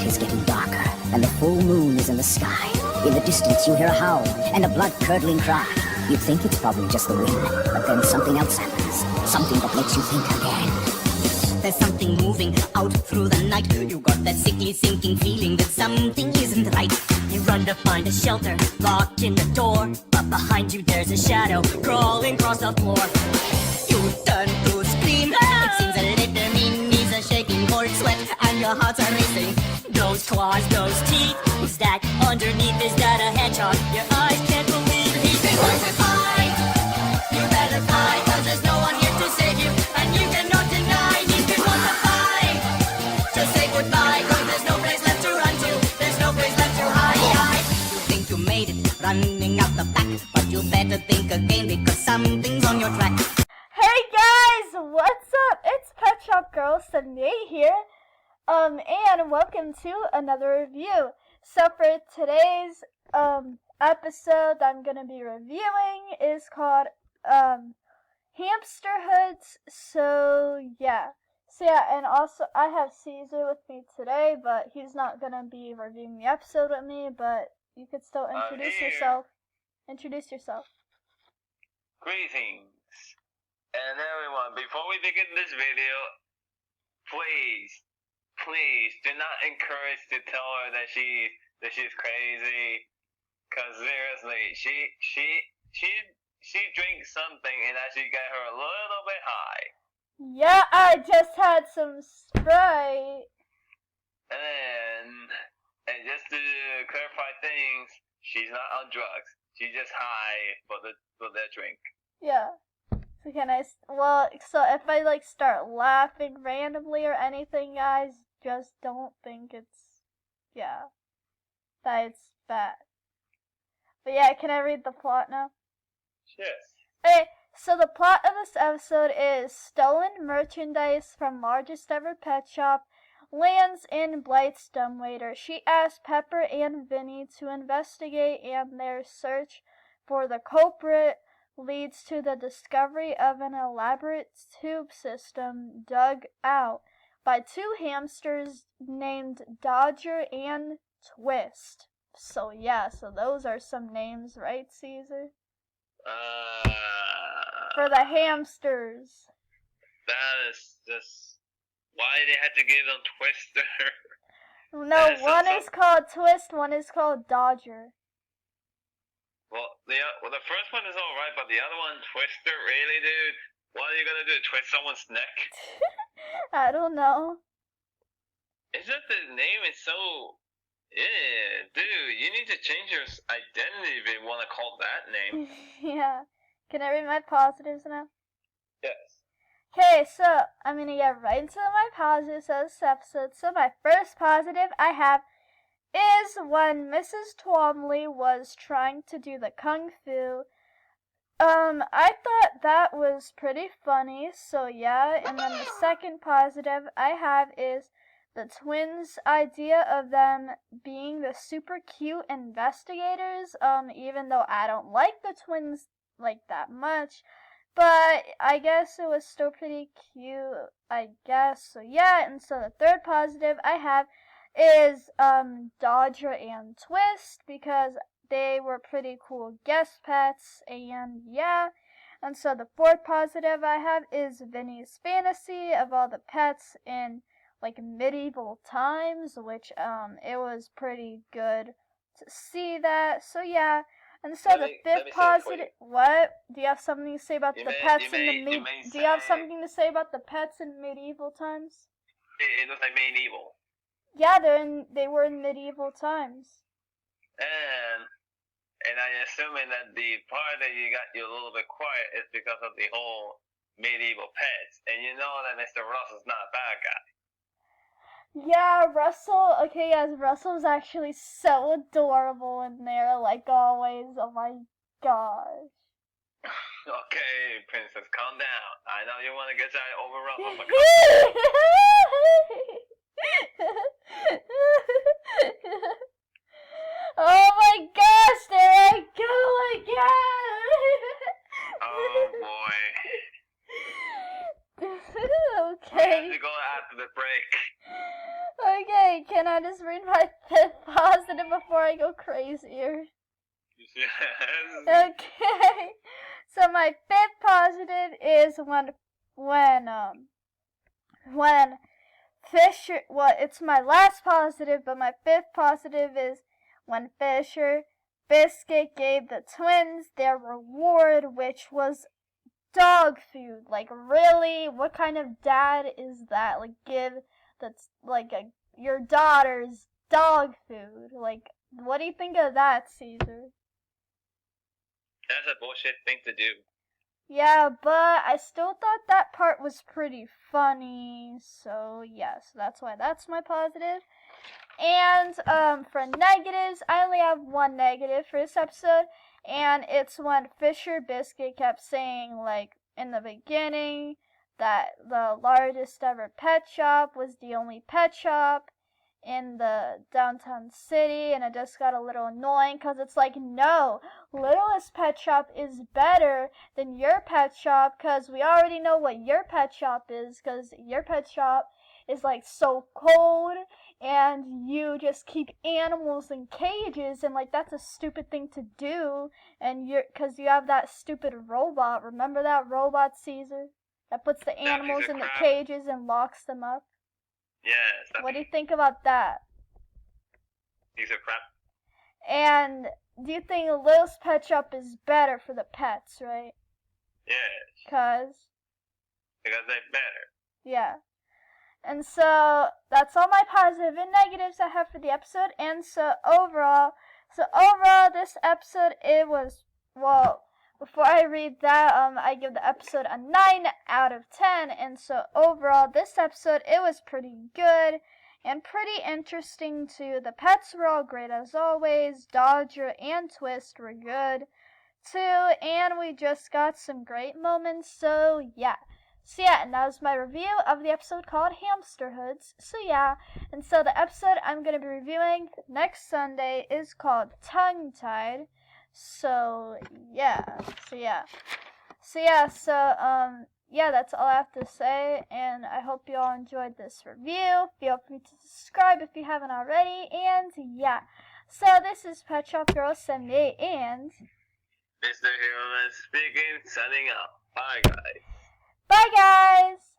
night is getting darker, and the full moon is in the sky. In the distance, you hear a howl and a blood-curdling cry. You think it's probably just the wind, but then something else happens. Something that makes you think again. There's something moving out through the night. You got that sickly sinking feeling that something isn't right. You run to find a shelter, locked in the door, but behind you there's a shadow crawling across the floor. You turn to scream. It seems a little mean, knees are shaking, cold sweat, and your hearts are racing. Those claws, those teeth, who's that underneath? Is that a hedgehog? Your eyes can't believe he's been going to fly. You better fly, 'cause there's no one here to save you, and you cannot deny he's been going to fly. Just say goodbye, 'cause there's no place left to run to. There's no place left to hide. You think you made it, running out the back, but you better think again, because something's on your track. Hey guys, what's up? It's Pet Shop Girl Sunday here. And welcome to another review. So for today's episode I'm gonna be reviewing is called Hamster Hoods. So yeah, and also I have Caesar with me today, but he's not gonna be reviewing the episode with me. But you could still introduce yourself. Introduce yourself. Greetings, and everyone. Before we begin this video, please do not encourage to tell her that she's crazy. 'Cause seriously, she drinks something and actually got her a little bit high. Yeah, I just had some Sprite. And just to clarify things, she's not on drugs. She's just high for the drink. Yeah. So so if I start laughing randomly or anything, guys, just don't think that it's bad. But yeah, can I read the plot now? Yes. Okay, so the plot of this episode is stolen merchandise from largest ever pet shop lands in Blight's dumbwaiter. She asks Pepper and Vinny to investigate, and their search for the culprit leads to the discovery of an elaborate tube system dug out by two hamsters named Dodger and Twist. So yeah, so those are some names, right, Caesar? For the hamsters. That is just... Why they had to give them Twister? No, one is called Twist, one is called Dodger. Well, the first one is alright, but the other one, Twister, really, dude? What are you gonna do, twist someone's neck? I don't know. Isn't the name is so... Yeah, dude, you need to change your identity if you want to call that name. Yeah. Can I read my positives now? Yes. Okay, so I'm gonna get right into my positives of this episode. So my first positive I have is when Mrs. Twombly was trying to do the kung fu. I thought that was pretty funny, so yeah. And then the second positive I have is the twins' idea of them being the super cute investigators. Even though I don't like the twins like that much, but I guess it was still pretty cute, I guess. So yeah, and so the third positive I have is Dodger and Twist, because they were pretty cool guest pets, and yeah. And so the fourth positive I have is Vinny's fantasy of all the pets in medieval times, which it was pretty good to see that. So yeah. And so the fifth positive, what? Do you have something to say about the pets in the Do you have something to say about the pets in medieval times? It was like medieval. Yeah, they were in medieval times. And I assuming that the part that you got you a little bit quiet is because of the whole medieval pets. And you know that Mr. Russell's not a bad guy. Yeah, Russell, okay, yes, Russell's actually so adorable in there, like always. Oh my gosh. Okay, princess, calm down. I know you want to get that over Russell, but Oh my gosh, there I go again! Oh boy. Okay. We have to go after the break. Okay, can I just read my 5th positive before I go crazier? Yes. Okay. So my 5th positive is when Fisher, well, it's my last positive, but my 5th positive is when Fisher Biscuit gave the twins their reward, which was dog food. Like, really? What kind of dad is that? Like, give your daughter's dog food. Like, what do you think of that, Caesar? That's a bullshit thing to do. Yeah, but I still thought that part was pretty funny. So, yes, that's why that's my positive. And for negatives, I only have one negative for this episode, and it's when Fisher Biscuit kept saying, like, in the beginning, that the largest ever pet shop was the only pet shop in the downtown city, and it just got a little annoying, because it's like, no, Littlest Pet Shop is better than your pet shop, because we already know what your pet shop is, because your pet shop is, like, so cold, and you just keep animals in cages, and, like, that's a stupid thing to do, and because you have that stupid robot. Remember that robot, Caesar? That puts the animals in the cages and locks them up? Yes. What do you think about that? Piece of crap. And do you think Littlest Pet Shop is better for the pets, right? Yes. Because they're better. Yeah. And so that's all my positive and negatives I have for the episode. And so overall, this episode, it was, well, before I read that, I give the episode a 9 out of 10. And so overall, this episode, it was pretty good and pretty interesting too. The pets were all great as always. Dodger and Twist were good too. And we just got some great moments. So yeah. And that was my review of the episode called Hamster Hoods. And so the episode I'm going to be reviewing next Sunday is called Tongue Tied. So that's all I have to say, and I hope you all enjoyed this review. Feel free to subscribe if you haven't already, and so this is Pet Shop Girl 78, and Mr. Human speaking, signing out. Bye, guys. Bye, guys!